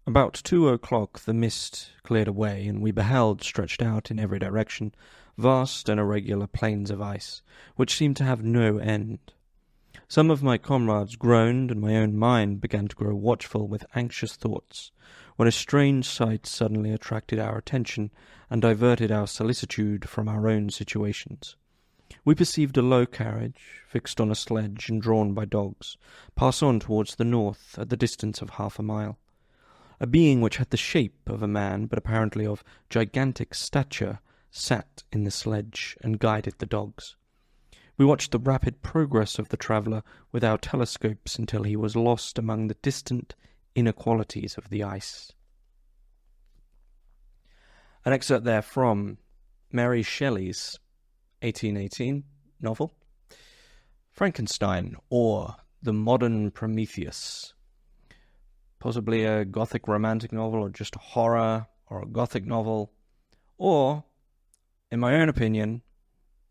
About 2 o'clock the mist cleared away, and we beheld, stretched out in every direction, vast and irregular plains of ice, which seemed to have no end. Some of my comrades groaned, and my own mind began to grow watchful with anxious thoughts, when a strange sight suddenly attracted our attention and diverted our solicitude from our own situations. We perceived a low carriage, fixed on a sledge and drawn by dogs, pass on towards the north at the distance of 1/2 mile. A being which had the shape of a man, but apparently of gigantic stature, sat in the sledge and guided the dogs. We watched the rapid progress of the traveller with our telescopes until he was lost among the distant inequalities of the ice. An excerpt there from Mary Shelley's 1818 novel, Frankenstein, or The Modern Prometheus. Possibly a gothic romantic novel, or just a horror, or a gothic novel, or, in my own opinion,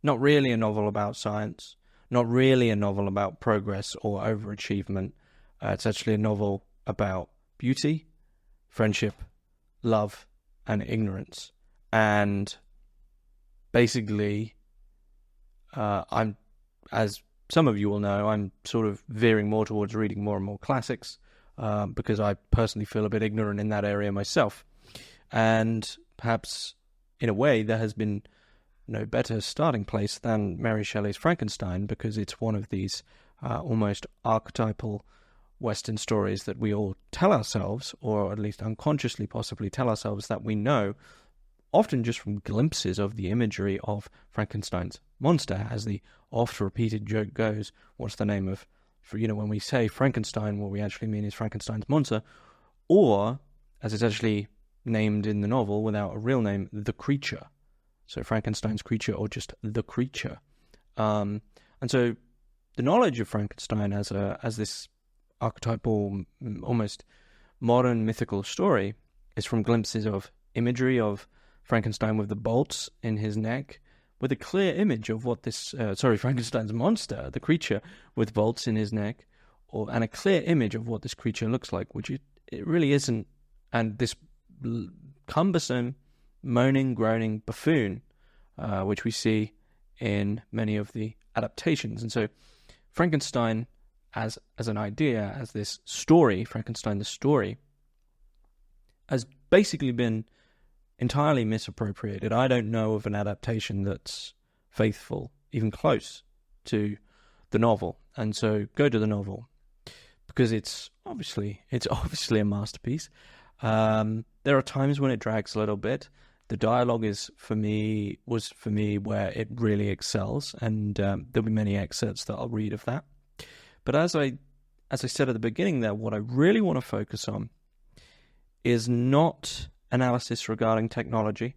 not really a novel about science, not really a novel about progress or overachievement. It's actually a novel about beauty, friendship, love, and ignorance. And basically, I'm, as some of you will know, I'm sort of veering more towards reading more and more classics, because I personally feel a bit ignorant in that area myself. And perhaps, in a way, there has been no better starting place than Mary Shelley's Frankenstein, because it's one of these almost archetypal Western stories that we all tell ourselves, or at least unconsciously possibly tell ourselves that we know, often just from glimpses of the imagery of Frankenstein's monster. As the oft-repeated joke goes, what's the name of, when we say Frankenstein, what we actually mean is Frankenstein's monster, or, as it's actually named in the novel without a real name, the creature. So Frankenstein's creature, or just the creature. And so the knowledge of Frankenstein as this archetypal, almost modern mythical story is from glimpses of imagery of Frankenstein with the bolts in his neck, with a clear image of what this, Frankenstein's monster, the creature with bolts in his neck, and a clear image of what this creature looks like, which it really isn't. And this cumbersome, moaning, groaning buffoon, which we see in many of the adaptations. And so Frankenstein as an idea, as this story, Frankenstein the story, has basically been entirely misappropriated. I don't know of an adaptation that's faithful, even close to the novel. And so go to the novel, because it's obviously a masterpiece. There are times when it drags a little bit. The dialogue was for me where it really excels, and there'll be many excerpts that I'll read of that. But as I said at the beginning there, what I really want to focus on is not analysis regarding technology,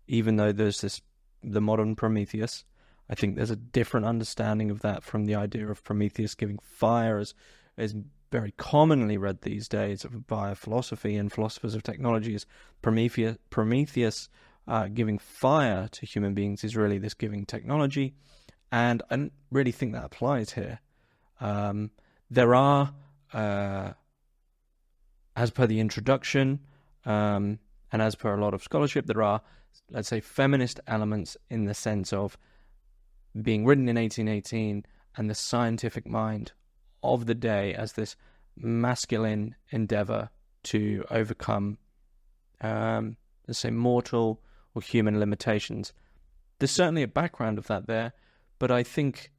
even though there's the modern Prometheus. I think there's a different understanding of that from the idea of Prometheus giving fire, as is very commonly read these days by philosophy and philosophers of technology, as Prometheus giving fire to human beings is really this giving technology. And I don't really think that applies here. There are, as per the introduction, and as per a lot of scholarship, there are, let's say, feminist elements in the sense of being written in 1818 and the scientific mind of the day as this masculine endeavor to overcome, let's say, mortal or human limitations. There's certainly a background of that there, but I think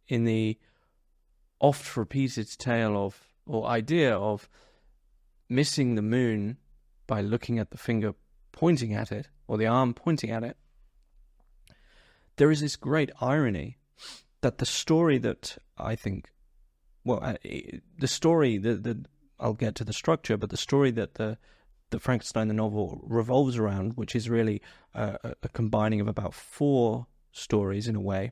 in the oft-repeated tale of, or idea of, missing the moon by looking at the finger pointing at it, or the arm pointing at it, there is this great irony that the story that I think, the story that I'll get to the structure, but the story that the Frankenstein the novel revolves around, which is really a combining of about 4 stories in a way,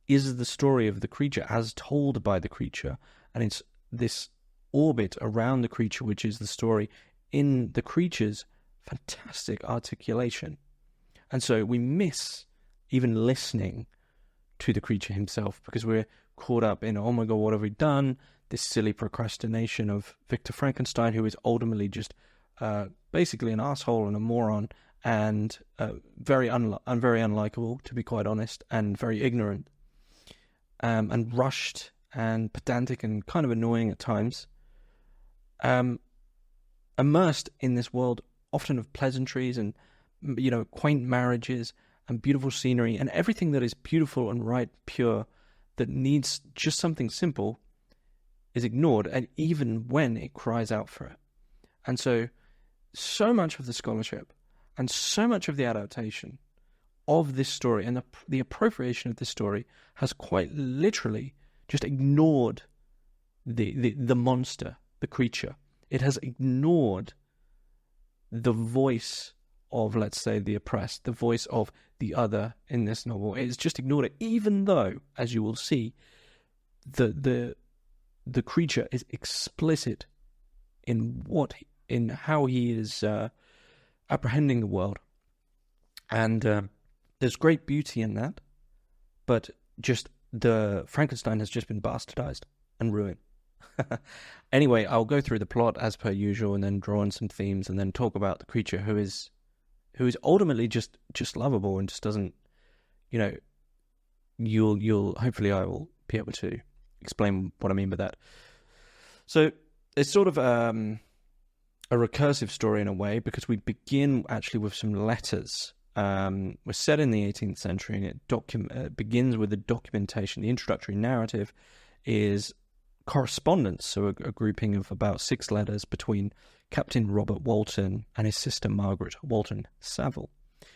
is the story of the creature as told by the creature. And it's this orbit around the creature which is the story in the creature's fantastic articulation. And so we miss even listening to the creature himself, because we're caught up in, oh my god, what have we done? this silly procrastination of Victor Frankenstein, who is ultimately just basically an asshole and a moron, and very unlikable, to be quite honest, and very ignorant, and rushed and pedantic and kind of annoying at times. Immersed in this world often of pleasantries and, quaint marriages and beautiful scenery and everything that is beautiful and right, pure, that needs just something simple, is ignored, and even when it cries out for it. And so much of the scholarship and so much of the adaptation of this story and the appropriation of this story has quite literally just ignored the monster, the creature. It has ignored the voice of, let's say, the oppressed, the voice of the other in this novel. It's just ignored it, even though, as you will see, the creature is explicit in how he is apprehending the world, and there's great beauty in that, but just the Frankenstein has just been bastardized and ruined. Anyway, I'll go through the plot as per usual, and then draw on some themes, and then talk about the creature who is ultimately just lovable and just doesn't, you'll hopefully I will be able to explain what I mean by that. So it's sort of a recursive story in a way, because we begin actually with some letters. We're set in the 18th century, and it begins with the documentation. The introductory narrative is correspondence, so a grouping of about 6 letters between Captain Robert Walton and his sister Margaret Walton Saville.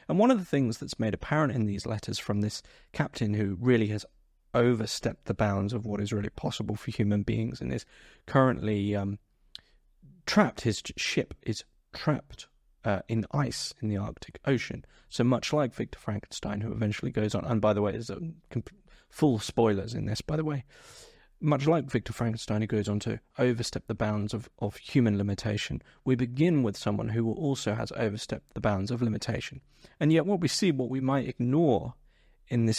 And one of the things that's made apparent in these letters from this captain, who really has overstepped the bounds of what is really possible for human beings and is currently trapped, his ship is trapped in ice in the Arctic Ocean. So much like Victor Frankenstein, who eventually goes on, and by the way, there's full spoilers in this, by the way, much like Victor Frankenstein, who goes on to overstep the bounds of human limitation, we begin with someone who also has overstepped the bounds of limitation. And yet what we might ignore in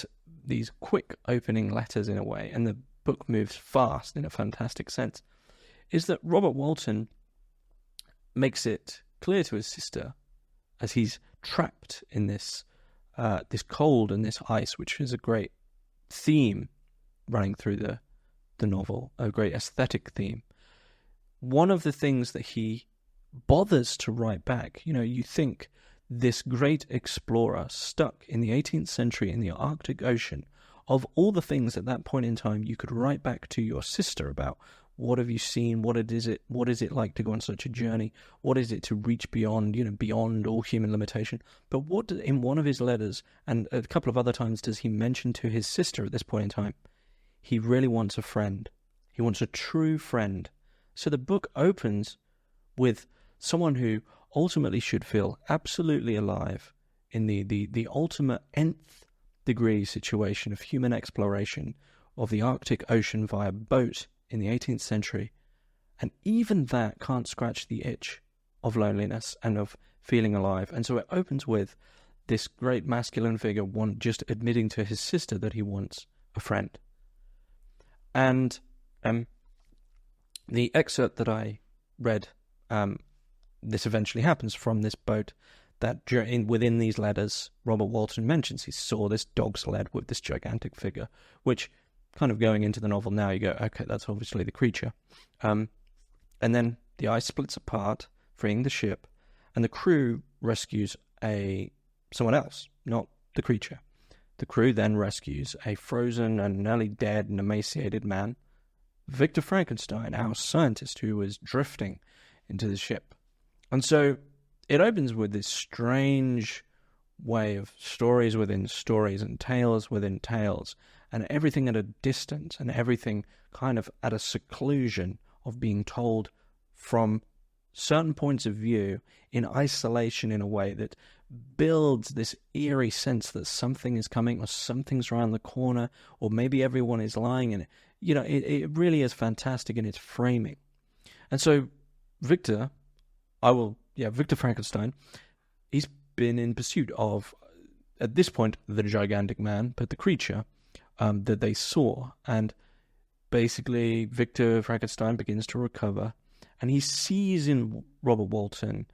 these quick opening letters in a way, and the book moves fast in a fantastic sense, is that Robert Walton makes it clear to his sister, as he's trapped in this cold and this ice, which is a great theme running through the novel, a great aesthetic theme. One of the things that he bothers to write back, you think this great explorer stuck in the 18th century in the Arctic Ocean, of all the things at that point in time you could write back to your sister about, what have you seen, what is it like to go on such a journey, what is it to reach beyond, beyond all human limitation. But what in one of his letters, and a couple of other times, does he mention to his sister at this point in time? He really wants a friend. He wants a true friend. So the book opens with someone who ultimately should feel absolutely alive in the ultimate nth degree situation of human exploration of the Arctic Ocean via boat in the 18th century. And even that can't scratch the itch of loneliness and of feeling alive. And so it opens with this great masculine figure just admitting to his sister that he wants a friend. And the excerpt that I read, this eventually happens from this boat, that within these letters, Robert Walton mentions he saw this dog sled with this gigantic figure, which, kind of going into the novel now, you go, okay, that's obviously the creature. And then the ice splits apart, freeing the ship, and the crew rescues someone else, not the creature. The crew then rescues a frozen and nearly dead and emaciated man, Victor Frankenstein, our scientist who was drifting into the ship. And so it opens with this strange way of stories within stories and tales within tales, and everything at a distance and everything kind of at a seclusion of being told from certain points of view in isolation, in a way that builds this eerie sense that something is coming, or something's around the corner, or maybe everyone is lying in it. It really is fantastic in its framing. And so Victor Frankenstein, he's been in pursuit of, at this point, the gigantic man, but the creature that they saw. And basically Victor Frankenstein begins to recover, and he sees in Robert Walton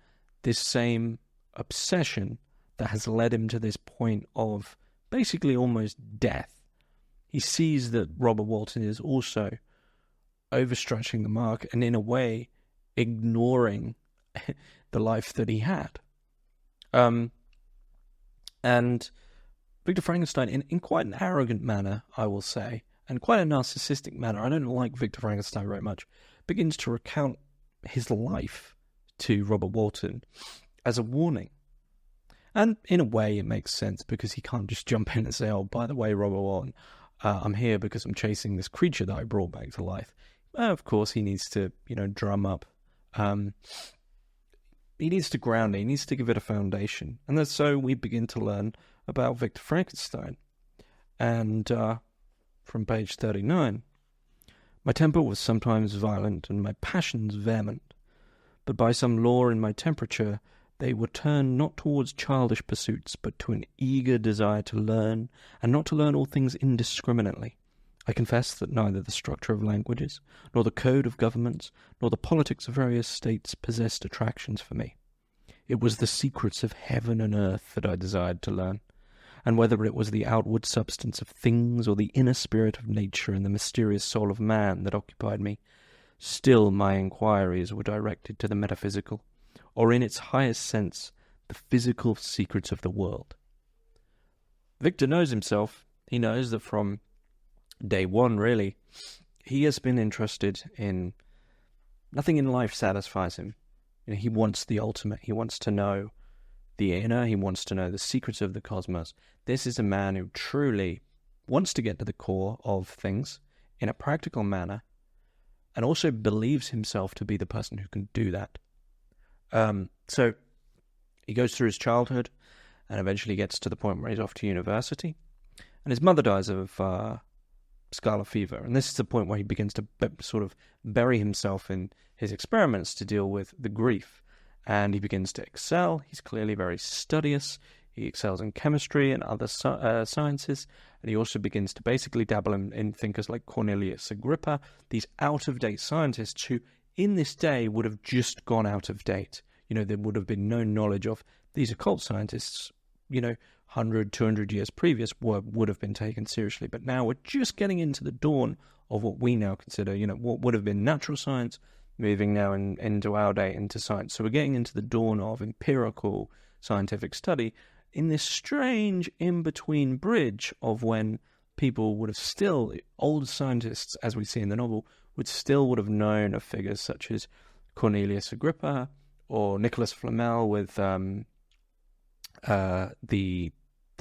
this same obsession that has led him to this point of basically almost death. He sees that Robert Walton is also overstretching the mark and in a way ignoring the life that he had. And Victor Frankenstein, in quite an arrogant manner, I will say, and quite a narcissistic manner, I don't like Victor Frankenstein very much, begins to recount his life to Robert Walton as a warning. And in a way it makes sense, because he can't just jump in and say, oh, by the way, Robert Walton, I'm here because I'm chasing this creature that I brought back to life. Of course, he needs to, drum up. He needs to ground it. He needs to give it a foundation. And that's so we begin to learn about Victor Frankenstein. And from page 39, my temper was sometimes violent and my passions vehement. But by some law in my temperature, they were turned not towards childish pursuits, but to an eager desire to learn, and not to learn all things indiscriminately. I confess that neither the structure of languages, nor the code of governments, nor the politics of various states possessed attractions for me. It was the secrets of heaven and earth that I desired to learn, and whether it was the outward substance of things, or the inner spirit of nature and the mysterious soul of man that occupied me, still my inquiries were directed to the metaphysical, or in its highest sense, the physical secrets of the world. Victor knows himself. He knows that from day one, really, he has been interested in nothing in life satisfies him. He wants the ultimate. He wants to know the inner. He wants to know the secrets of the cosmos. This is a man who truly wants to get to the core of things in a practical manner, and also believes himself to be the person who can do that. So he goes through his childhood and eventually gets to the point where he's off to university, and his mother dies of scarlet fever, and this is the point where he begins to sort of bury himself in his experiments to deal with the grief, and he begins to excel. He's clearly very studious. He excels in chemistry and other sciences, and he also begins to basically dabble in thinkers like Cornelius Agrippa, these out-of-date scientists who in this day would have just gone out of date. There would have been no knowledge of these occult scientists, 100, 200 years previous would have been taken seriously. But now we're just getting into the dawn of what we now consider, what would have been natural science, moving now into our day into science. So we're getting into the dawn of empirical scientific study in this strange in-between bridge of when people would have still, old scientists, as we see in the novel, would have known of figures such as Cornelius Agrippa or Nicholas Flamel with the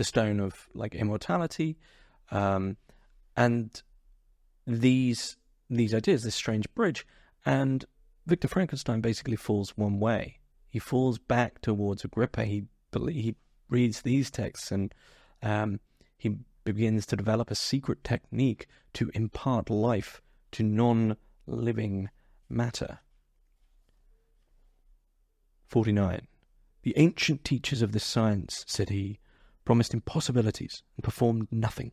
stone of immortality, and these ideas, this strange bridge. And Victor Frankenstein basically falls one way. He falls back towards Agrippa. He reads these texts, and he begins to develop a secret technique to impart life to non-living matter. 49. The ancient teachers of this science, said he, promised impossibilities and performed nothing.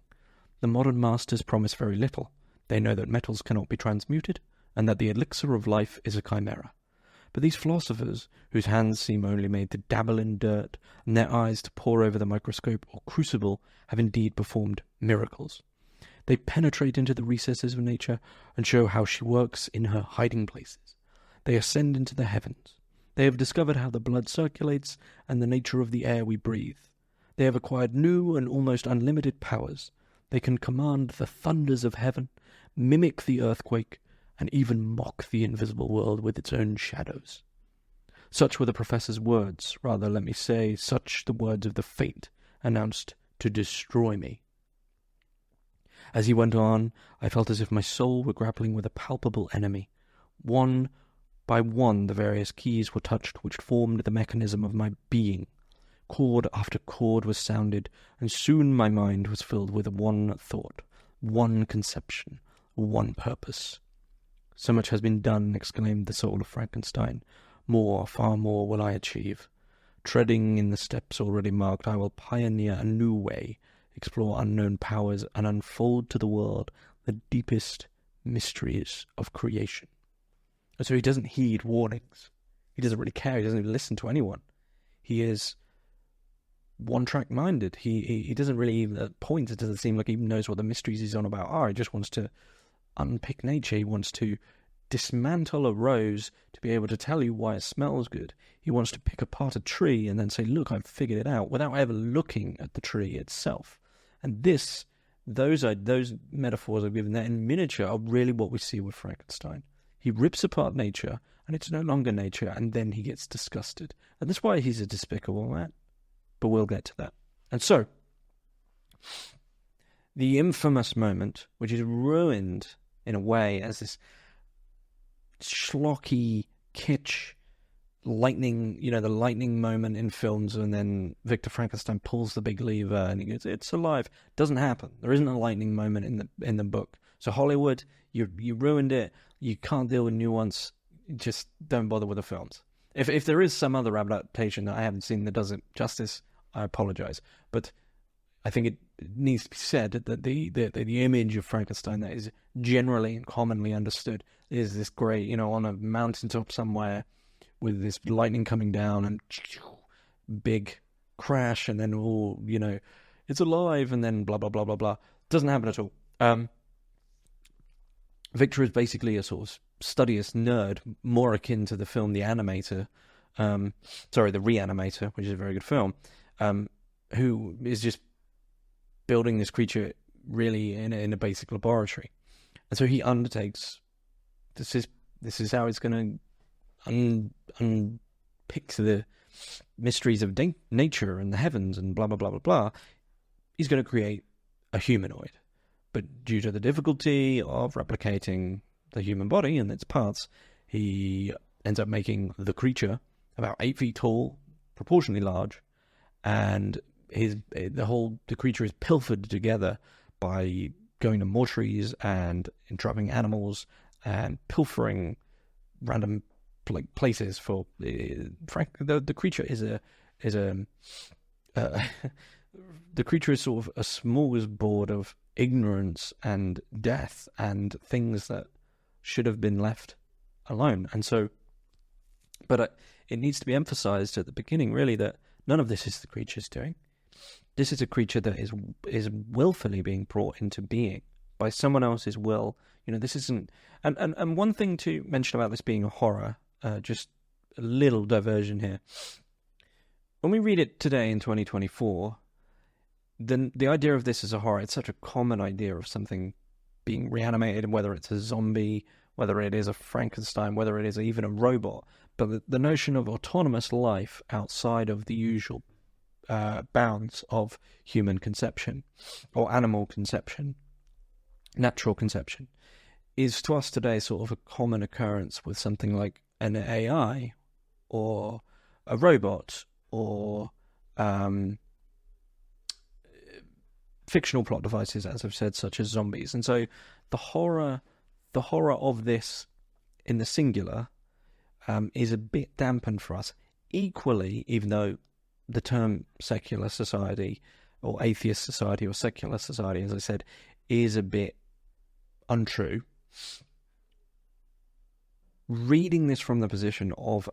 The modern masters promise very little. They know that metals cannot be transmuted, and that the elixir of life is a chimera. But these philosophers, whose hands seem only made to dabble in dirt, and their eyes to pore over the microscope or crucible, have indeed performed miracles. They penetrate into the recesses of nature, and show how she works in her hiding places. They ascend into the heavens. They have discovered how the blood circulates, and the nature of the air we breathe. They have acquired new and almost unlimited powers. They can command the thunders of heaven, mimic the earthquake, and even mock the invisible world with its own shadows. Such were the professor's words, rather let me say, such the words of the fate announced to destroy me. As he went on, I felt as if my soul were grappling with a palpable enemy. One by one the various keys were touched which formed the mechanism of my being. Chord after chord was sounded, and soon my mind was filled with one thought, one conception, one purpose. So much has been done, exclaimed the soul of Frankenstein. More, far more will I achieve. Treading in the steps already marked, I will pioneer a new way, explore unknown powers, and unfold to the world the deepest mysteries of creation. And so he doesn't heed warnings. He doesn't really care. He doesn't even listen to anyone. He is one-track minded. He doesn't really even, at points, it doesn't seem like he even knows what the mysteries he's on about are. He just wants to unpick nature. He wants to dismantle a rose to be able to tell you why it smells good. He wants to pick apart a tree and then say, look, I've figured it out, without ever looking at the tree itself. And those metaphors I've given there in miniature are really what we see with Frankenstein. He rips apart nature, and it's no longer nature, and then he gets disgusted. And that's why he's a despicable man. But we'll get to that. And so, the infamous moment, which is ruined in a way as this schlocky, kitsch, lightning, the lightning moment in films, and then Victor Frankenstein pulls the big lever and he goes, it's alive. Doesn't happen. There isn't a lightning moment in the book. So Hollywood, you ruined it. You can't deal with nuance. Just don't bother with the films. If there is some other adaptation that I haven't seen that does it justice, I apologize. But I think it needs to be said that the image of Frankenstein that is generally and commonly understood is this great, on a mountaintop somewhere with this lightning coming down and big crash, and then it's alive, and then blah blah blah blah blah. Doesn't happen at all. Victor is basically a sort of studious nerd, more akin to the film The Animator, The Reanimator, which is a very good film, who is just building this creature really in a basic laboratory. And so he undertakes, this is how it's going to unpick the mysteries of nature and the heavens and blah, blah, blah, blah, blah. He's going to create a humanoid. But due to the difficulty of replicating the human body and its parts, he ends up making the creature about 8 feet tall, proportionally large, and the creature is pilfered together by going to mortuaries and entrapping animals and pilfering random places for the creature the creature is sort of a smorgasbord of ignorance and death and things that should have been left alone. And so, but it needs to be emphasized at the beginning, really, that none of this is the creature's doing. This is a creature that is willfully being brought into being by someone else's will. This isn't... And one thing to mention about this being a horror, just a little diversion here. When we read it today in 2024, then the idea of this as a horror, it's such a common idea of something being reanimated, whether it's a zombie, whether it is a Frankenstein, whether it is even a robot. But the notion of autonomous life outside of the usual bounds of human conception or animal conception, natural conception, is to us today sort of a common occurrence with something like an AI or a robot or fictional plot devices, as I've said, such as zombies. And so the horror of this in the singular is a bit dampened for us. Equally, even though the term secular society or atheist society or secular society, as I said, is a bit untrue, reading this from the position of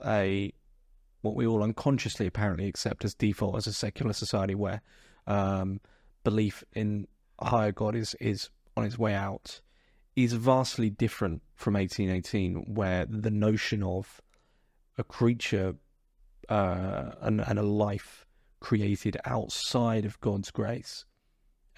what we all unconsciously apparently accept as default as a secular society where belief in a higher God is on its way out, is vastly different from 1818, where the notion of a creature and a life created outside of God's grace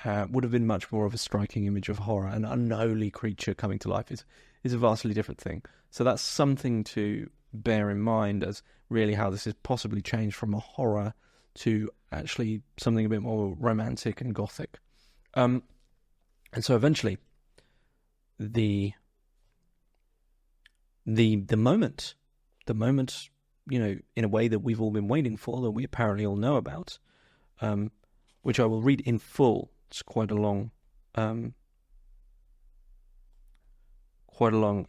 would have been much more of a striking image of horror. An unholy creature coming to life is a vastly different thing. So that's something to bear in mind as really how this has possibly changed from a horror to actually something a bit more romantic and gothic. And so eventually the moment, in a way that we've all been waiting for, that we apparently all know about, which I will read in full. It's quite a long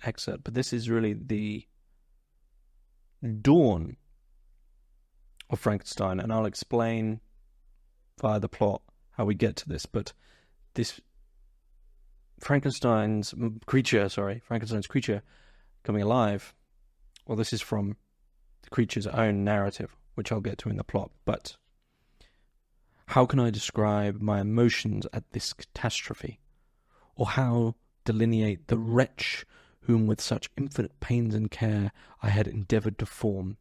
excerpt, but this is really the dawn of Frankenstein, and I'll explain via the plot how we get to this. But this Frankenstein's creature coming alive. Well, this is from the creature's own narrative, which I'll get to in the plot. But how can I describe my emotions at this catastrophe? Or how delineate the wretch whom with such infinite pains and care I had endeavoured to form?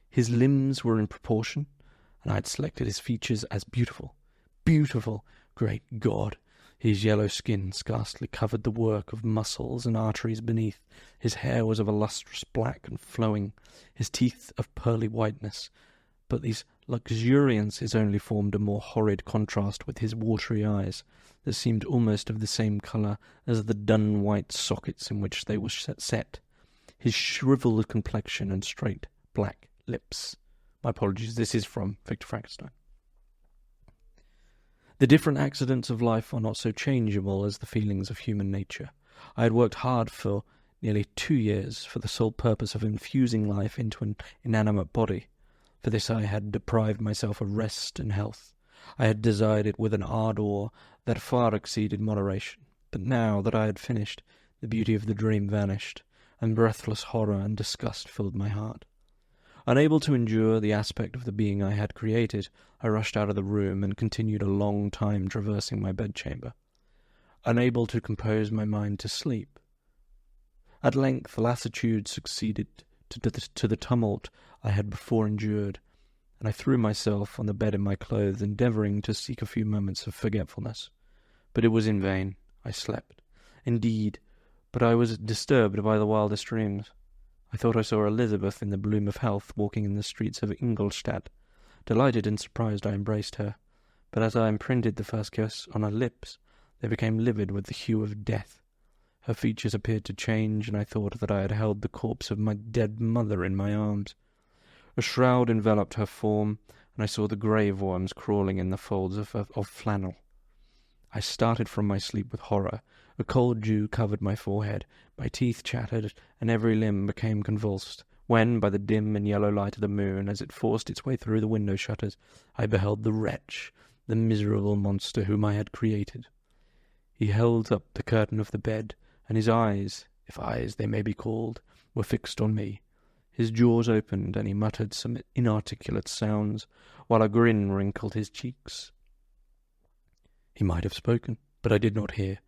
His limbs were in proportion, and I had selected his features as beautiful. Beautiful, great God! His yellow skin scarcely covered the work of muscles and arteries beneath. His hair was of a lustrous black and flowing, his teeth of pearly whiteness. But these luxuriances only formed a more horrid contrast with his watery eyes, that seemed almost of the same colour as the dun-white sockets in which they were set. His shrivelled complexion and straight black lips. My apologies, this is from Victor Frankenstein. The different accidents of life are not so changeable as the feelings of human nature. I had worked hard for nearly 2 years for the sole purpose of infusing life into an inanimate body. For this I had deprived myself of rest and health. I had desired it with an ardour that far exceeded moderation. But now that I had finished, the beauty of the dream vanished, and breathless horror and disgust filled my heart. Unable to endure the aspect of the being I had created, I rushed out of the room and continued a long time traversing my bedchamber, unable to compose my mind to sleep. At length lassitude succeeded to the tumult I had before endured, and I threw myself on the bed in my clothes, endeavouring to seek a few moments of forgetfulness. But it was in vain. I slept, indeed, but I was disturbed by the wildest dreams. I thought I saw Elizabeth in the bloom of health walking in the streets of Ingolstadt. Delighted and surprised, I embraced her, but as I imprinted the first kiss on her lips, they became livid with the hue of death. Her features appeared to change, and I thought that I had held the corpse of my dead mother in my arms. A shroud enveloped her form, and I saw the grave worms crawling in the folds of flannel. I started from my sleep with horror. A cold dew covered my forehead, my teeth chattered, and every limb became convulsed, when, by the dim and yellow light of the moon, as it forced its way through the window shutters, I beheld the wretch, the miserable monster whom I had created. He held up the curtain of the bed, and his eyes, if eyes they may be called, were fixed on me. His jaws opened, and he muttered some inarticulate sounds, while a grin wrinkled his cheeks. He might have spoken, but I did not hear.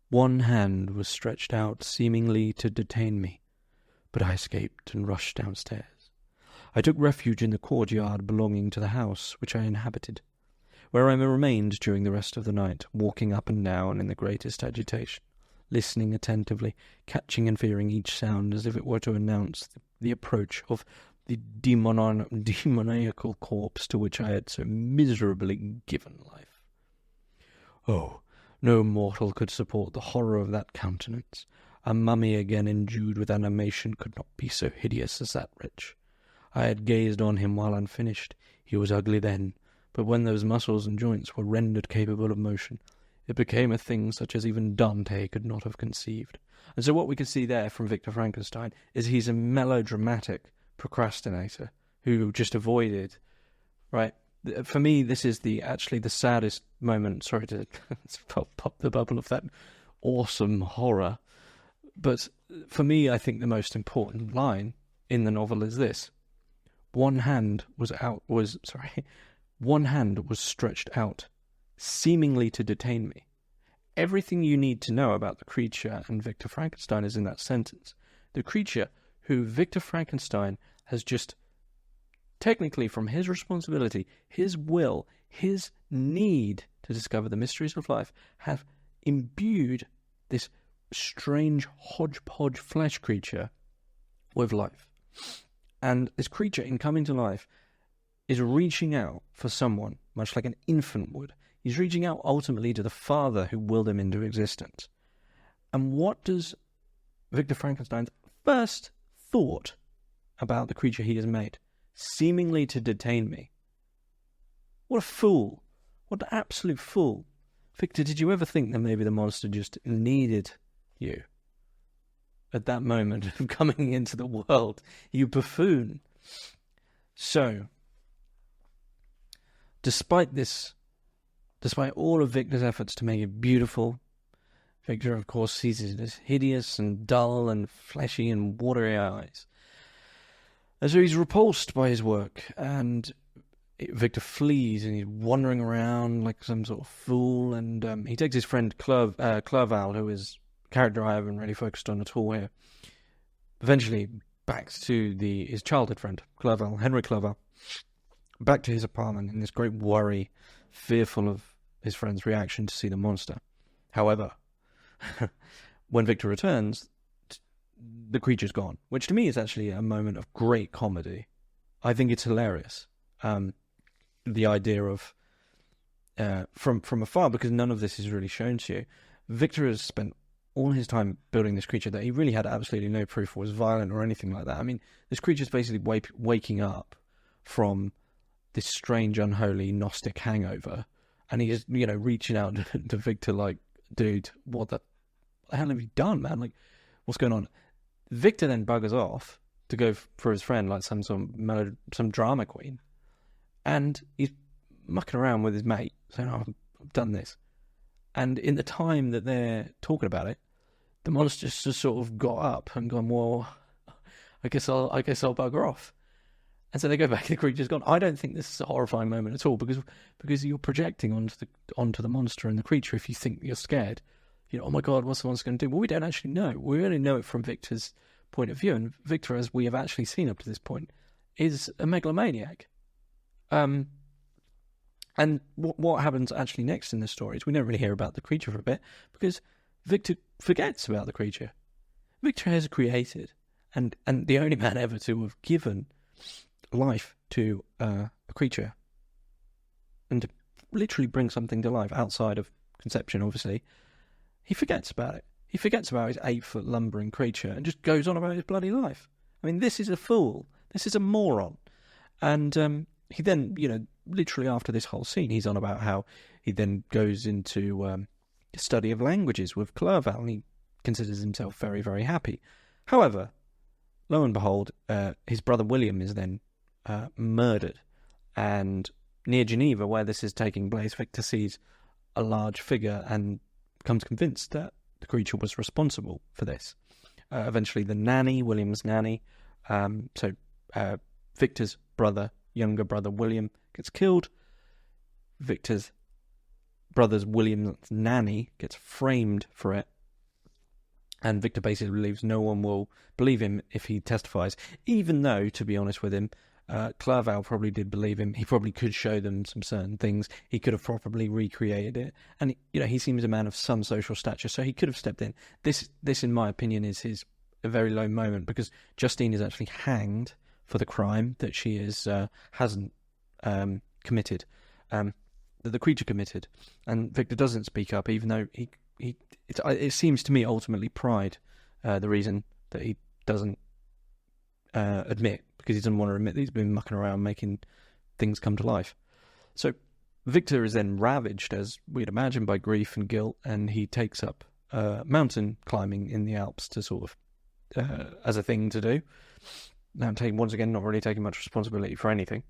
One hand was stretched out, seemingly to detain me, but I escaped and rushed downstairs. I took refuge in the courtyard belonging to the house which I inhabited, where I remained during the rest of the night, walking up and down in the greatest agitation, listening attentively, catching and fearing each sound as if it were to announce the approach of the demoniacal corpse to which I had so miserably given life. Oh, no mortal could support the horror of that countenance. A mummy again endued with animation could not be so hideous as that wretch. I had gazed on him while unfinished. He was ugly then, but when those muscles and joints were rendered capable of motion, it became a thing such as even Dante could not have conceived. And so what we can see there from Victor Frankenstein is he's a melodramatic procrastinator who just avoided, right? For me, this is actually the saddest moment. Sorry to pop the bubble of that awesome horror. But for me, I think the most important line in the novel is this. One hand was stretched out, seemingly to detain me. Everything you need to know about the creature and Victor Frankenstein is in that sentence. The creature who Victor Frankenstein has just, technically from his responsibility, his will, his need to discover the mysteries of life, have imbued this strange hodgepodge flesh creature with life. And this creature, in coming to life, is reaching out for someone, much like an infant would. He's reaching out ultimately to the father who willed him into existence. And what does Victor Frankenstein's first thought about the creature he has made? Seemingly to detain me. What a fool. What an absolute fool. Victor, did you ever think that maybe the monster just needed you at that moment of coming into the world? You buffoon. So, despite all of Victor's efforts to make it beautiful Victor, of course, sees it as hideous and dull and fleshy and watery eyes. And so he's repulsed by his work, and Victor flees, and he's wandering around like some sort of fool, and he takes his friend Clerval, who is a character I haven't really focused on at all here, eventually back to his childhood friend, Clerval, Henry Clerval, back to his apartment in this great worry, fearful of his friend's reaction to see the monster. However, when Victor returns, the creature's gone, which to me is actually a moment of great comedy. I think it's hilarious. The idea of from afar, because none of this is really shown to you. Victor has spent all his time building this creature that he really had absolutely no proof was violent or anything like that. I mean, this creature's basically waking up from this strange, unholy, Gnostic hangover, and he is, reaching out to Victor like, dude, what the hell have you done, man? Like, what's going on? Victor then buggers off to go for his friend like some drama queen, and he's mucking around with his mate, saying, "Oh, I've done this." And in the time that they're talking about it, the monster's just sort of got up and gone, "Well, I guess I'll bugger off." And so they go back, and the creature's gone. I don't think this is a horrifying moment at all, because you're projecting onto the monster and the creature. If you think you're scared, oh my God, what's the monster going to do? Well, we don't actually know. We only know it from Victor's point of view, and Victor, as we have actually seen up to this point, is a megalomaniac. And what happens actually next in the story is we don't really hear about the creature for a bit, because Victor forgets about the creature. Victor has created, and the only man ever to have given life to a creature, and to literally bring something to life outside of conception, obviously, he forgets about it. He forgets about his 8-foot lumbering creature and just goes on about his bloody life. I mean, this is a fool. This is a moron. And he then, literally after this whole scene, he's on about how he then goes into the study of languages with Clerval, and he considers himself very, very happy. However, lo and behold, his brother William is then murdered. And near Geneva, where this is taking place, Victor sees a large figure and becomes convinced that the creature was responsible for this. Eventually, the nanny, William's nanny, Victor's younger brother William, gets killed. Victor's brother's William's nanny gets framed for it. And Victor basically believes no one will believe him if he testifies, even though, to be honest with him, Clerval probably did believe him. He probably could show them some certain things. He could have probably recreated it. And, he seems a man of some social stature, so he could have stepped in. This in my opinion, is a very low moment, because Justine is actually hanged for the crime that she hasn't committed, that the creature committed. And Victor doesn't speak up, even though it seems to me ultimately pride, the reason that he doesn't admit, because he doesn't want to admit that he's been mucking around making things come to life. So Victor is then ravaged, as we'd imagine, by grief and guilt, and he takes up mountain climbing in the Alps to sort of as a thing to do. Now, once again, not really taking much responsibility for anything.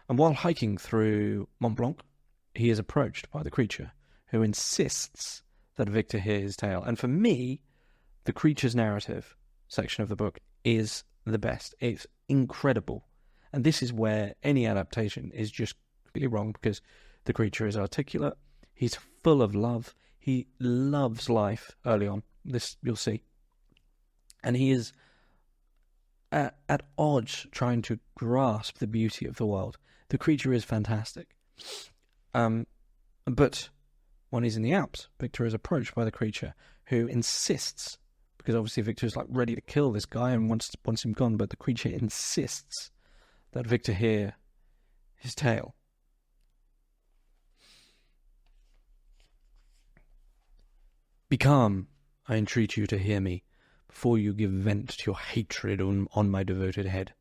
And while hiking through Mont Blanc, he is approached by the creature, who insists that Victor hear his tale. And for me, the creature's narrative section of the book is the best. It's incredible. And this is where any adaptation is just completely wrong, because the creature is articulate. He's full of love. He loves life early on. This you'll see. And he is at odds trying to grasp the beauty of the world. The creature is fantastic. But when he's in the Alps, Victor is approached by the creature, who insists, because obviously Victor is like ready to kill this guy and wants him gone, but the creature insists that Victor hear his tale. Be calm, I entreat you to hear me, before you give vent to your hatred on my devoted head.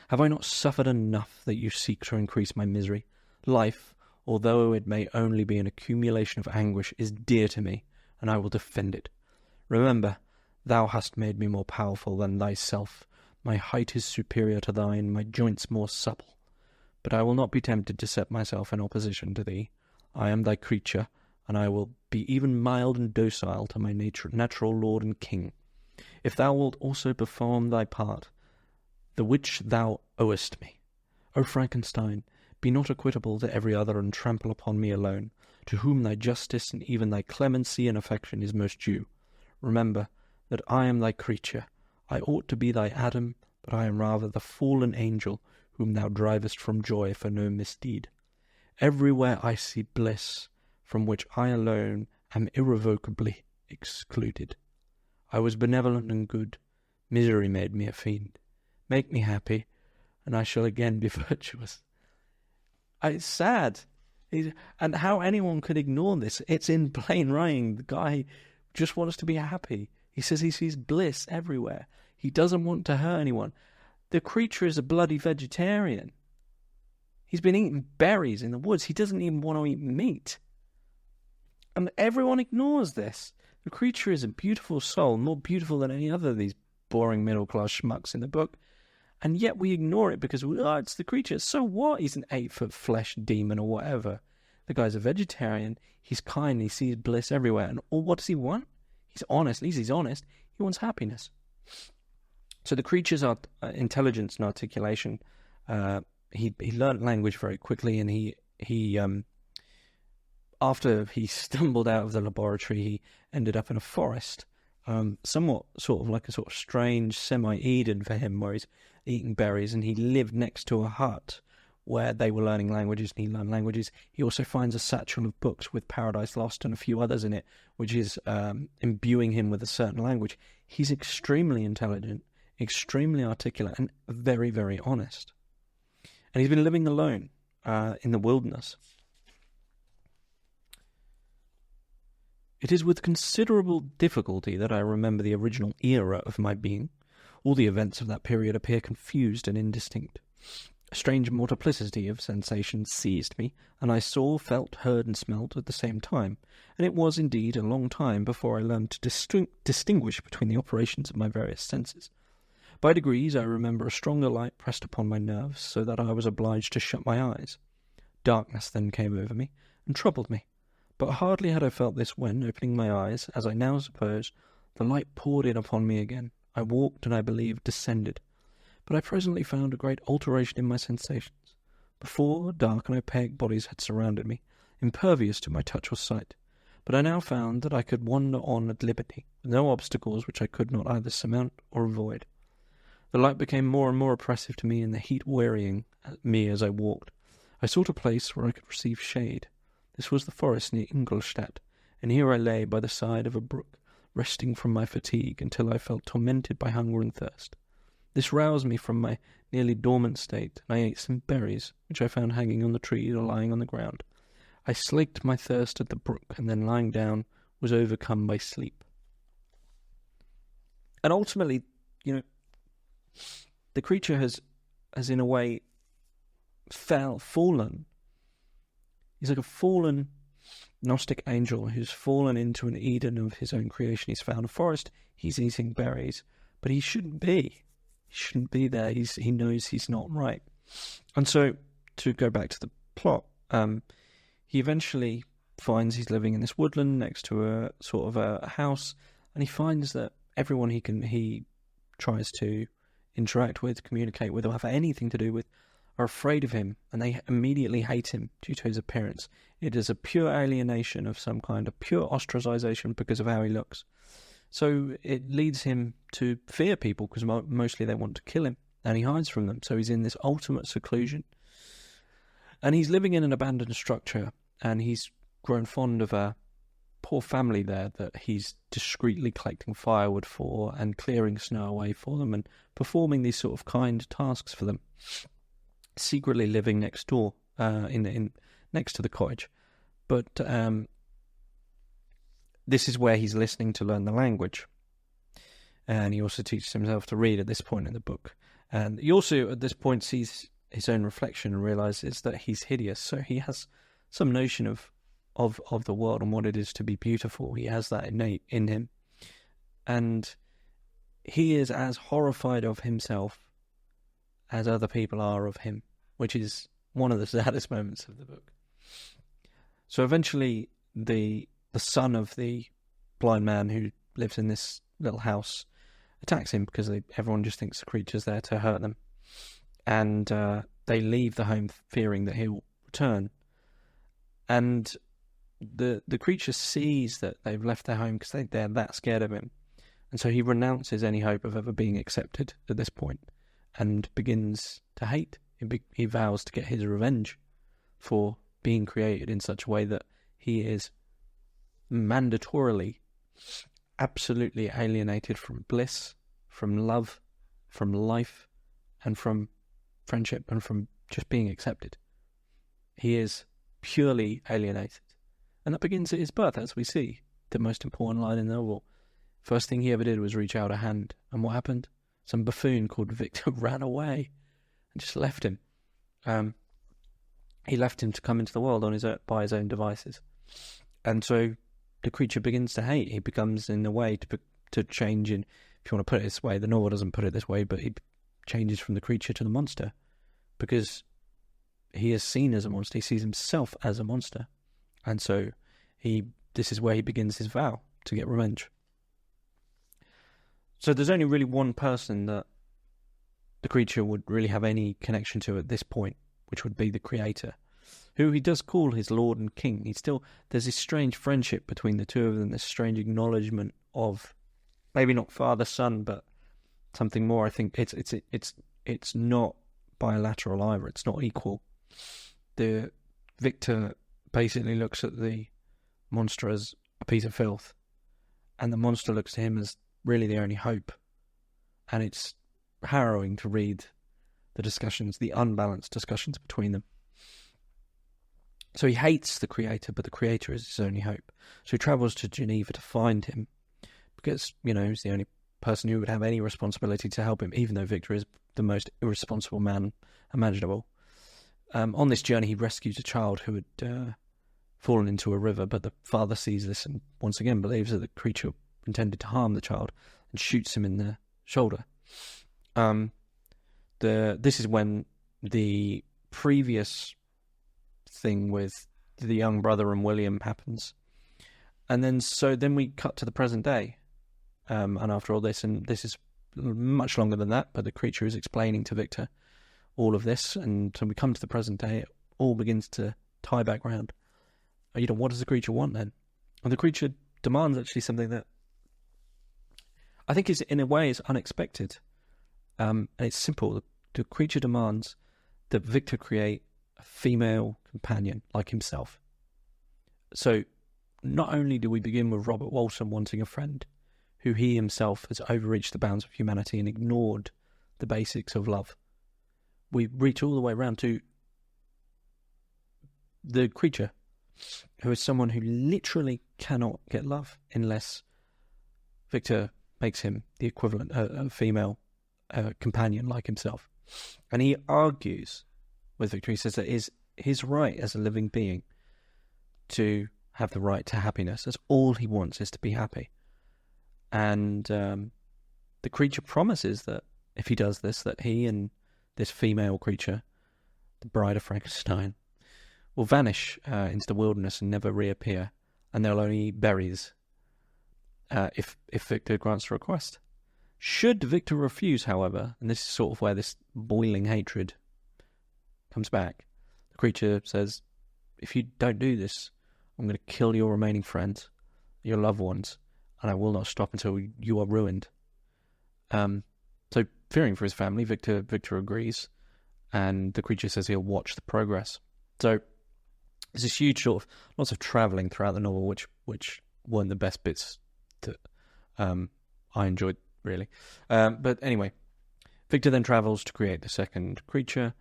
Have I not suffered enough that you seek to increase my misery? Life, although it may only be an accumulation of anguish, is dear to me, and I will defend it. Remember, thou hast made me more powerful than thyself. My height is superior to thine, my joints more supple. But I will not be tempted to set myself in opposition to thee. I am thy creature, and I will be even mild and docile to my natural lord and king, if thou wilt also perform thy part, the which thou owest me. O Frankenstein, be not equitable to every other, and trample upon me alone, to whom thy justice and even thy clemency and affection is most due. Remember that I am thy creature. I ought to be thy Adam, but I am rather the fallen angel whom thou drivest from joy for no misdeed. Everywhere I see bliss, from which I alone am irrevocably excluded. I was benevolent and good. Misery made me a fiend. Make me happy, and I shall again be virtuous. It's sad. And how anyone could ignore this. It's in plain writing. The guy just wants to be happy. He says he sees bliss everywhere. He doesn't want to hurt anyone. The creature is a bloody vegetarian. He's been eating berries in the woods. He doesn't even want to eat meat. And everyone ignores this. The creature is a beautiful soul, more beautiful than any other of these boring middle-class schmucks in the book. And yet we ignore it because, it's the creature. So what? He's an 8-foot flesh demon or whatever. The guy's a vegetarian. He's kind. He sees bliss everywhere. And what does he want? He's honest. At least he's honest. He wants happiness. So the creature's intelligence and articulation, he learned language very quickly, and he after he stumbled out of the laboratory, he ended up in a forest, somewhat sort of like a sort of strange semi-Eden for him, where he's eating berries, and he lived next to a hut where they were learning languages, and he learned languages. He also finds a satchel of books with Paradise Lost and a few others in it, which is imbuing him with a certain language. He's extremely intelligent, extremely articulate, and very, very honest. And he's been living alone in the wilderness. It is with considerable difficulty that I remember the original era of my being. All the events of that period appear confused and indistinct. A strange multiplicity of sensations seized me, and I saw, felt, heard, and smelt at the same time, and it was indeed a long time before I learned to distinguish between the operations of my various senses. By degrees I remember a stronger light pressed upon my nerves, so that I was obliged to shut my eyes. Darkness then came over me, and troubled me. But hardly had I felt this when, opening my eyes, as I now suppose, the light poured in upon me again. I walked, and I believe descended. But I presently found a great alteration in my sensations. Before, dark and opaque bodies had surrounded me, impervious to my touch or sight. But I now found that I could wander on at liberty, with no obstacles which I could not either surmount or avoid. The light became more and more oppressive to me, and the heat wearying me as I walked. I sought a place where I could receive shade. This was the forest near Ingolstadt, and here I lay by the side of a brook, resting from my fatigue until I felt tormented by hunger and thirst. This roused me from my nearly dormant state, and I ate some berries, which I found hanging on the trees or lying on the ground. I slaked my thirst at the brook, and then lying down, was overcome by sleep. And ultimately, the creature has in a way, fallen. He's like a fallen Gnostic angel who's fallen into an Eden of his own creation. He's found a forest, he's eating berries, but he shouldn't be. He shouldn't be there. He knows he's not right. And so, to go back to the plot, he eventually finds he's living in this woodland next to a sort of a house, and he finds that everyone he tries to interact with, communicate with, or have anything to do with, are afraid of him, and they immediately hate him due to his appearance. It is a pure alienation of some kind, a pure ostracization because of how he looks. So it leads him to fear people, because mostly they want to kill him, and he hides from them. So he's in this ultimate seclusion. And he's living in an abandoned structure, and he's grown fond of a poor family there that he's discreetly collecting firewood for and clearing snow away for them and performing these sort of kind tasks for them. Secretly living next door, next to the cottage. But this is where he's listening to learn the language. And he also teaches himself to read at this point in the book. And he also, at this point, sees his own reflection and realizes that he's hideous. So he has some notion of the world and what it is to be beautiful. He has that innate in him. And he is as horrified of himself as other people are of him, which is one of the saddest moments of the book. So eventually the the son of the blind man who lives in this little house attacks him because everyone just thinks the creature's there to hurt them. And they leave the home fearing that he'll return. And the creature sees that they've left their home because they're that scared of him. And so he renounces any hope of ever being accepted at this point and begins to hate. He vows to get his revenge for being created in such a way that he is mandatorily, absolutely alienated from bliss, from love, from life, and from friendship, and from just being accepted. He is purely alienated. And that begins at his birth, as we see. The most important line in the novel. First thing he ever did was reach out a hand. And what happened? Some buffoon called Victor ran away and just left him. He left him to come into the world by his own devices. And so the creature begins to hate. He becomes, in a way, to change in, if you want to put it this way, the novel doesn't put it this way, but he changes from the creature to the monster. Because he is seen as a monster. He sees himself as a monster. And so this is where he begins his vow to get revenge. So there's only really one person that the creature would really have any connection to at this point, which would be the creator, who he does call his lord and king. There's this strange friendship between the two of them, this strange acknowledgement of maybe not father-son, but something more. I think it's not bilateral either. It's not equal. The Victor basically looks at the monster as a piece of filth, and the monster looks to him as really the only hope. And it's harrowing to read the discussions, the unbalanced discussions between them. So he hates the creator, but the creator is his only hope. So he travels to Geneva to find him, because, he's the only person who would have any responsibility to help him, even though Victor is the most irresponsible man imaginable. On this journey, he rescues a child who had fallen into a river, but the father sees this and once again believes that the creature intended to harm the child and shoots him in the shoulder. This is when the previous thing with the young brother and William happens. And then we cut to the present day. And after all this, and this is much longer than that, but the creature is explaining to Victor all of this, and so we come to the present day, it all begins to tie back round. What does the creature want then? And the creature demands actually something that I think is, in a way, is unexpected. And it's simple. The creature demands that Victor create a female companion like himself. So not only do we begin with Robert Walton wanting a friend, who he himself has overreached the bounds of humanity and ignored the basics of love, we reach all the way around to the creature, who is someone who literally cannot get love unless Victor makes him the equivalent, a female companion like himself. And he argues with Victor. He says that it is his right as a living being to have the right to happiness. That's all he wants, is to be happy. And the creature promises that if he does this, that he and this female creature, the bride of Frankenstein, will vanish into the wilderness and never reappear, and they'll only eat berries if Victor grants the request. Should Victor refuse, however, and this is sort of where this boiling hatred comes back, the creature says, if you don't do this, I'm going to kill your remaining friends, your loved ones, and I will not stop until you are ruined. So, fearing for his family, Victor agrees, and the creature says he'll watch the progress. So, there's this huge sort of, lots of travelling throughout the novel, which weren't the best bits that I enjoyed, really. But anyway, Victor then travels to create the second creature.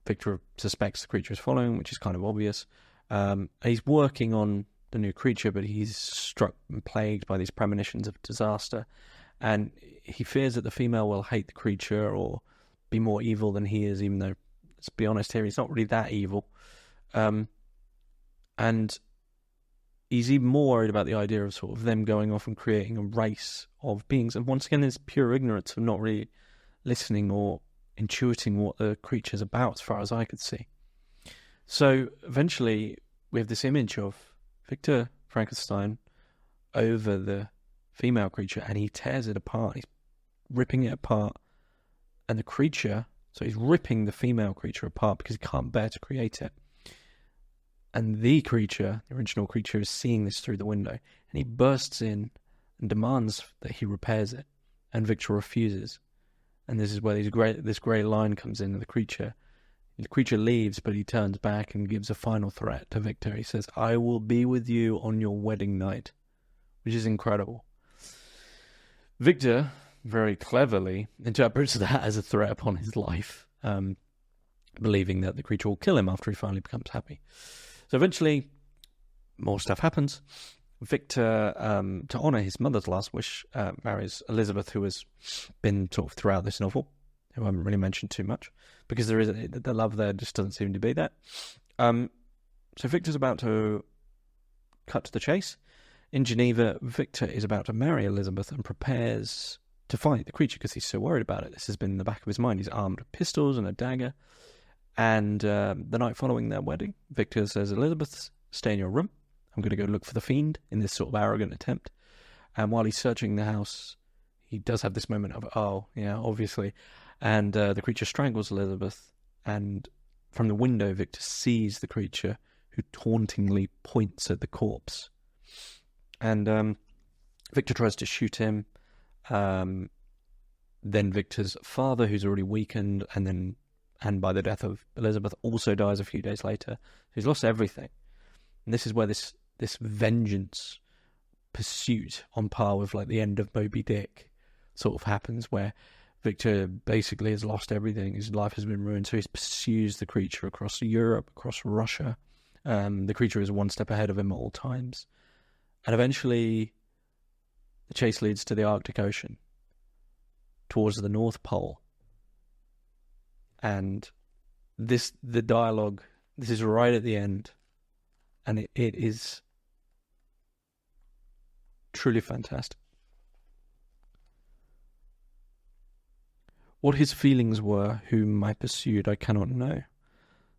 Victor suspects the creature is following, which is kind of obvious. He's working on the new creature, but he's struck and plagued by these premonitions of disaster, and he fears that the female will hate the creature or be more evil than he is, even though, let's be honest here, he's not really that evil. And he's even more worried about the idea of sort of them going off and creating a race of beings. And once again, there's pure ignorance of not really listening or intuiting what the creature's about, as far as I could see. So eventually, we have this image of Victor Frankenstein over the female creature, and he tears it apart. He's ripping it apart, and the creature, so he's ripping the female creature apart because he can't bear to create it. And the creature, the original creature, is seeing this through the window, and he bursts in and demands that he repairs it, and Victor refuses. And this is where this grey line comes in, and the creature leaves, but he turns back and gives a final threat to Victor. He says, "I will be with you on your wedding night," which is incredible. Victor very cleverly interprets that as a threat upon his life, believing that the creature will kill him after he finally becomes happy. So eventually, more stuff happens. Victor, to honour his mother's last wish, marries Elizabeth, who has been sort of throughout this novel, who I haven't really mentioned too much, because the love there just doesn't seem to be there. So Victor's about to cut to the chase. In Geneva, Victor is about to marry Elizabeth and prepares to fight the creature because he's so worried about it. This has been in the back of his mind. He's armed with pistols and a dagger. And the night following their wedding, Victor says, "Elizabeth, stay in your room. I'm going to go look for the fiend," in this sort of arrogant attempt. And while he's searching the house, he does have this moment of, oh, yeah, obviously. And the creature strangles Elizabeth. And from the window, Victor sees the creature, who tauntingly points at the corpse. And Victor tries to shoot him. Then Victor's father, who's already weakened, and by the death of Elizabeth, also dies a few days later. He's lost everything. And this is where this vengeance pursuit, on par with like the end of Moby Dick, sort of happens, where Victor basically has lost everything. His life has been ruined, so he pursues the creature across Europe, across Russia. The creature is one step ahead of him at all times. And eventually, the chase leads to the Arctic Ocean, towards the North Pole. And the dialogue, this is right at the end, and it is truly fantastic. What his feelings were, whom I pursued, I cannot know.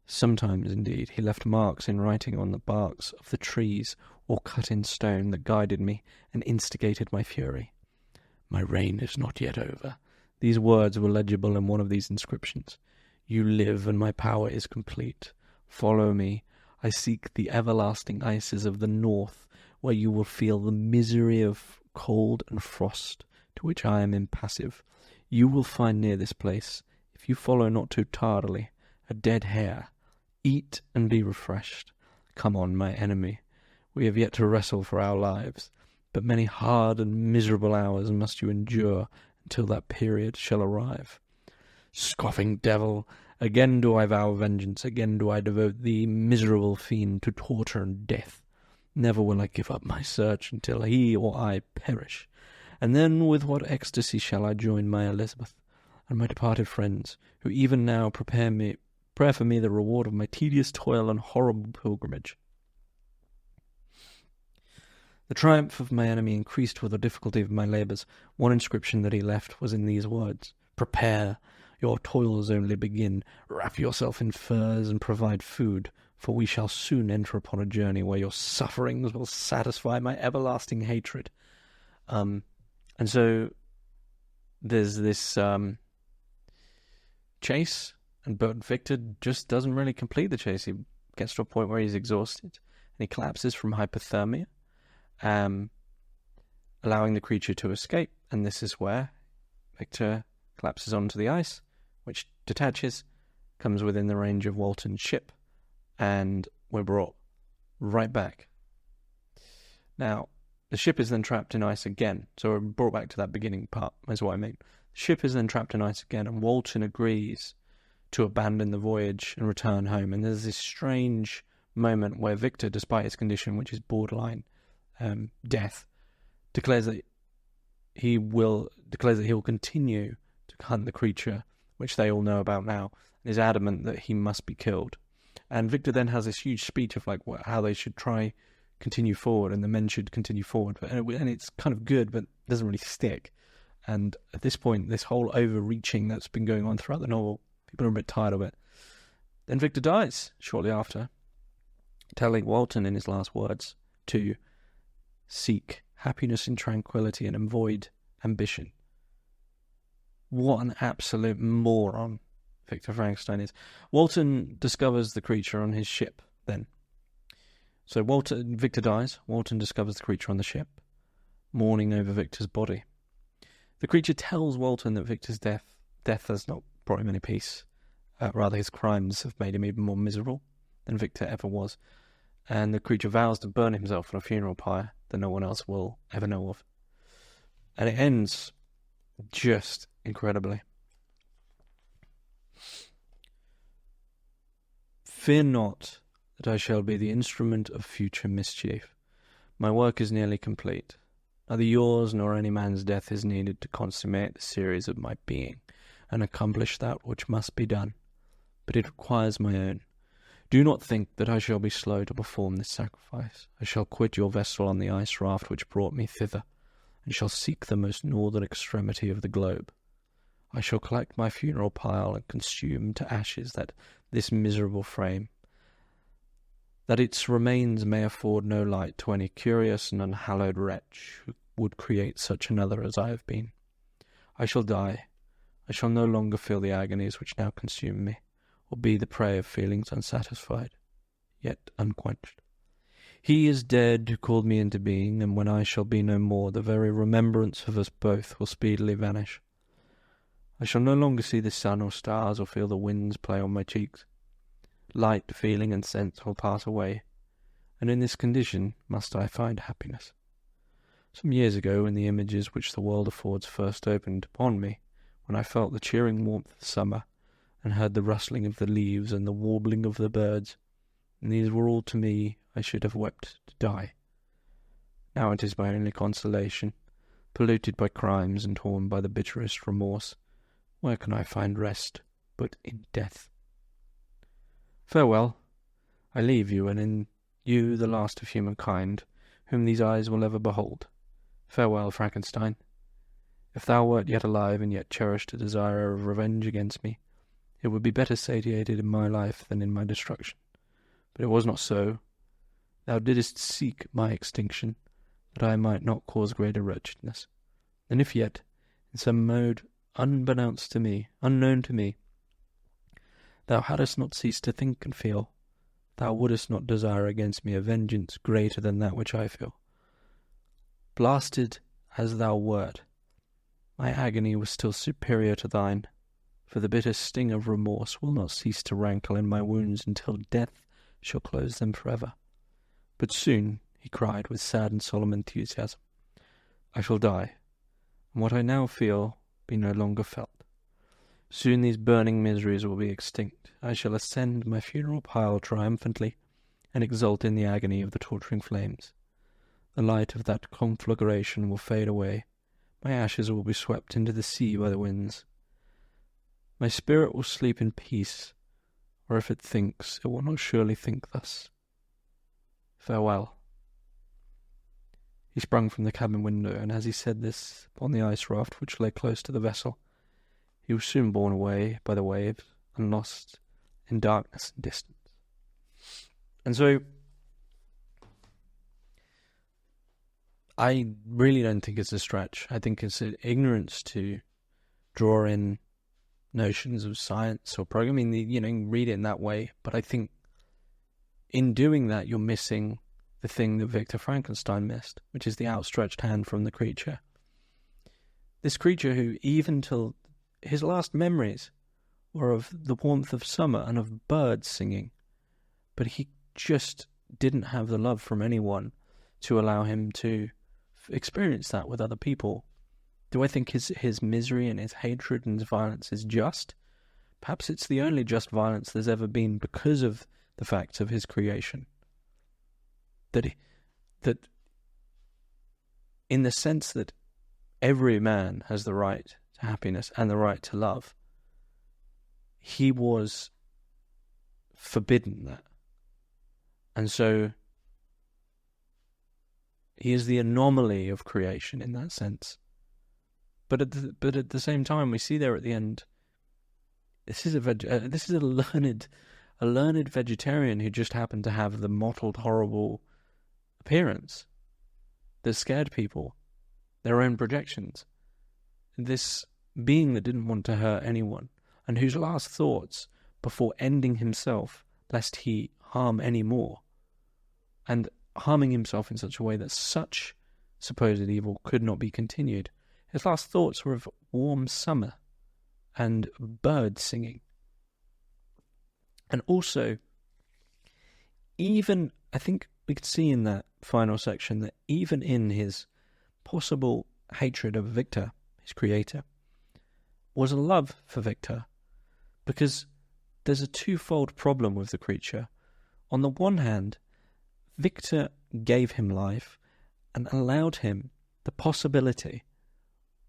Sometimes, indeed, he left marks in writing on the barks of the trees, or cut in stone, that guided me and instigated my fury. My reign is not yet over. These words were legible in one of these inscriptions. You live, and my power is complete. Follow me. I seek the everlasting ices of the north, where you will feel the misery of cold and frost, to which I am impassive. You will find near this place, if you follow not too tardily, a dead hare. Eat and be refreshed. Come on, my enemy. We have yet to wrestle for our lives, but many hard and miserable hours must you endure until that period shall arrive. Scoffing devil, again do I vow vengeance, again do I devote thee, miserable fiend, to torture and death. Never will I give up my search until he or I perish. And then with what ecstasy shall I join my Elizabeth and my departed friends, who even now prepare for me the reward of my tedious toil and horrible pilgrimage. The triumph of my enemy increased with the difficulty of my labours. One inscription that he left was in these words: Prepare, your toils only begin. Wrap yourself in furs and provide food, for we shall soon enter upon a journey where your sufferings will satisfy my everlasting hatred. And so there's this chase, but Victor just doesn't really complete the chase. He gets to a point where he's exhausted, and he collapses from hypothermia, allowing the creature to escape. And this is where Victor collapses onto the ice, which detaches, comes within the range of Walton's ship, and we're brought right back. Now, the ship is then trapped in ice again, so we're brought back to that beginning part, is what I mean. The ship is then trapped in ice again, and Walton agrees to abandon the voyage and return home. And there's this strange moment where Victor, despite his condition, which is borderline death, declares that he will continue to hunt the creature, which they all know about now, and is adamant that he must be killed. And Victor then has this huge speech of like how they should continue forward, and the men should continue forward, and it's kind of good, but it doesn't really stick. And at this point, this whole overreaching that's been going on throughout the novel, people are a bit tired of it. Then Victor dies shortly after, telling Walton in his last words to seek happiness in tranquility and avoid ambition. What an absolute moron Victor Frankenstein is. Walton discovers the creature on his ship then. So Victor dies. Walton discovers the creature on the ship, mourning over Victor's body. The creature tells Walton that Victor's death has not brought him any peace. Rather, his crimes have made him even more miserable than Victor ever was. And the creature vows to burn himself on a funeral pyre that no one else will ever know of. And it ends just incredibly. Fear not that I shall be the instrument of future mischief. My work is nearly complete. Neither yours nor any man's death is needed to consummate the series of my being and accomplish that which must be done. But it requires my own. Do not think that I shall be slow to perform this sacrifice. I shall quit your vessel on the ice raft which brought me thither, and shall seek the most northern extremity of the globe. I shall collect my funeral pile and consume to ashes this miserable frame, that its remains may afford no light to any curious and unhallowed wretch who would create such another as I have been. I shall die. I shall no longer feel the agonies which now consume me, or be the prey of feelings unsatisfied, yet unquenched. He is dead who called me into being, and when I shall be no more, the very remembrance of us both will speedily vanish. I shall no longer see the sun or stars, or feel the winds play on my cheeks. Light, feeling, and sense will pass away, and in this condition must I find happiness. Some years ago, when the images which the world affords first opened upon me, when I felt the cheering warmth of summer, and heard the rustling of the leaves and the warbling of the birds, and these were all to me, I should have wept to die. Now it is my only consolation, polluted by crimes and torn by the bitterest remorse. Where can I find rest but in death? Farewell. I leave you, and in you the last of humankind, whom these eyes will ever behold. Farewell, Frankenstein. If thou wert yet alive and yet cherished a desire of revenge against me, it would be better satiated in my life than in my destruction. But it was not so. Thou didst seek my extinction, that I might not cause greater wretchedness. And if yet, in some mode unknown to me, thou hadst not ceased to think and feel, thou wouldst not desire against me a vengeance greater than that which I feel. Blasted as thou wert, my agony was still superior to thine, for the bitter sting of remorse will not cease to rankle in my wounds until death shall close them forever. But soon, he cried with sad and solemn enthusiasm, I shall die, and what I now feel be no longer felt. Soon these burning miseries will be extinct. I shall ascend my funeral pile triumphantly, and exult in the agony of the torturing flames. The light of that conflagration will fade away. My ashes will be swept into the sea by the winds. My spirit will sleep in peace, or if it thinks, it will not surely think thus. Farewell. He sprung from the cabin window, and as he said this, upon the ice raft which lay close to the vessel, he was soon borne away by the waves and lost in darkness and distance. And so, I really don't think it's a stretch. I think it's an ignorance to draw in notions of science or programming. Read it in that way. But I think in doing that, you're missing the thing that Victor Frankenstein missed, which is the outstretched hand from the creature. This creature who, even till his last memories, were of the warmth of summer and of birds singing, but he just didn't have the love from anyone to allow him to experience that with other people. Do I think his misery and his hatred and his violence is just? Perhaps it's the only just violence there's ever been because of the fact of his creation. That in the sense that every man has the right to happiness and the right to love, he was forbidden that. And so he is the anomaly of creation in that sense. But at the same time, we see there at the end, this is a learned vegetarian who just happened to have the mottled, horrible appearance that scared people, their own projections. This being that didn't want to hurt anyone, and whose last thoughts, before ending himself, lest he harm any more, and harming himself in such a way that such supposed evil could not be continued. His last thoughts were of warm summer and birds singing. And also, even, I think we could see in that final section that even in his possible hatred of Victor, his creator, was a love for Victor, because there's a twofold problem with the creature. On the one hand, Victor gave him life and allowed him the possibility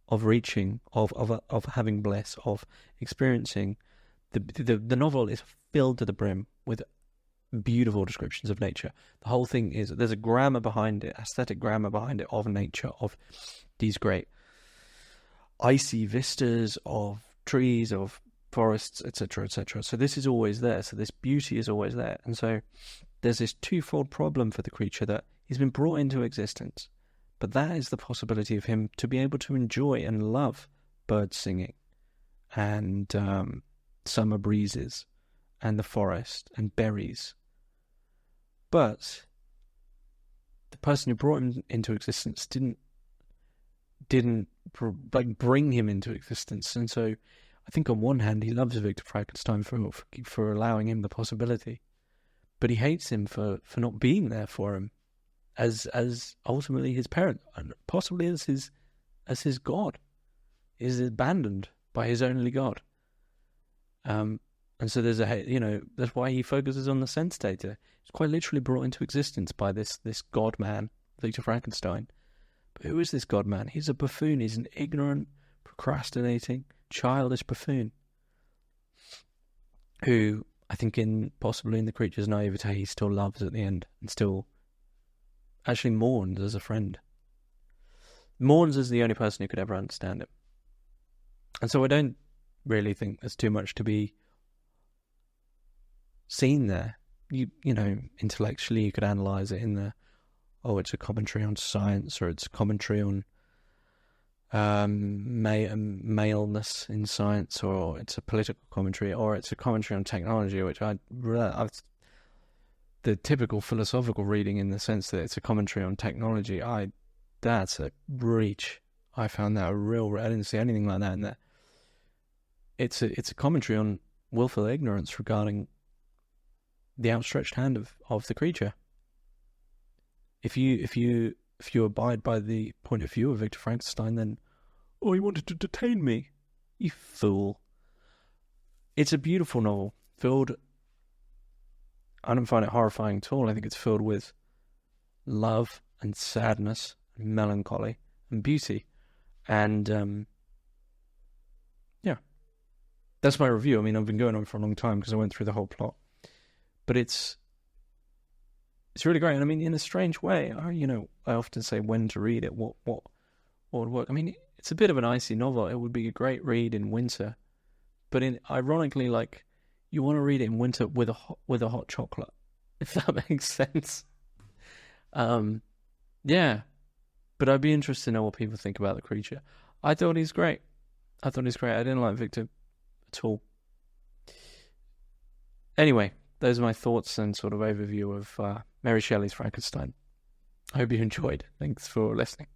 of reaching, of having bliss, of experiencing. The novel is filled to the brim with beautiful descriptions of nature. The whole thing is, there's a grammar behind it, aesthetic grammar behind it, of nature, of these great icy vistas of trees, of forests, etc., etc. So this is always there. So this beauty is always there. And so there's this twofold problem for the creature, that he's been brought into existence, but that is the possibility of him to be able to enjoy and love birds singing and summer breezes and the forest and berries. But the person who brought him into existence didn't bring him into existence. And so I think on one hand he loves Victor Frankenstein for allowing him the possibility, but he hates him for not being there for him as ultimately his parent, and possibly as his god. Is abandoned by his only god. And so there's that's why he focuses on the sense data. He's quite literally brought into existence by this god man, Victor Frankenstein. But who is this god man? He's a buffoon. He's an ignorant, procrastinating, childish buffoon who, I think, possibly in the creature's naivete, he still loves at the end, and still actually mourns as a friend. Mourns as the only person who could ever understand him. And so I don't really think there's too much to be seen there. You know, intellectually you could analyse it in the, it's a commentary on science, or it's a commentary on maleness in science, or it's a political commentary, or it's a commentary on technology, which I've the typical philosophical reading in the sense that it's a commentary on technology. That's a reach. I found that I didn't see anything like that in there. It's a commentary on willful ignorance regarding the outstretched hand of the creature. If you abide by the point of view of Victor Frankenstein, then he wanted to detain me, you fool. It's a beautiful novel, filled. I don't find it horrifying at all. I think it's filled with love and sadness and melancholy and beauty. And that's my review. I mean, I've been going on for a long time because I went through the whole plot. But it's really great. And I mean, in a strange way, I often say when to read it, what would work. I mean, it's a bit of an icy novel. It would be a great read in winter. But ironically, like, you want to read it in winter with a hot chocolate, if that makes sense. Yeah. But I'd be interested to know what people think about the creature. I thought he's great. I didn't like Victor at all. Anyway, those are my thoughts and sort of overview of Mary Shelley's Frankenstein. I hope you enjoyed. Thanks for listening.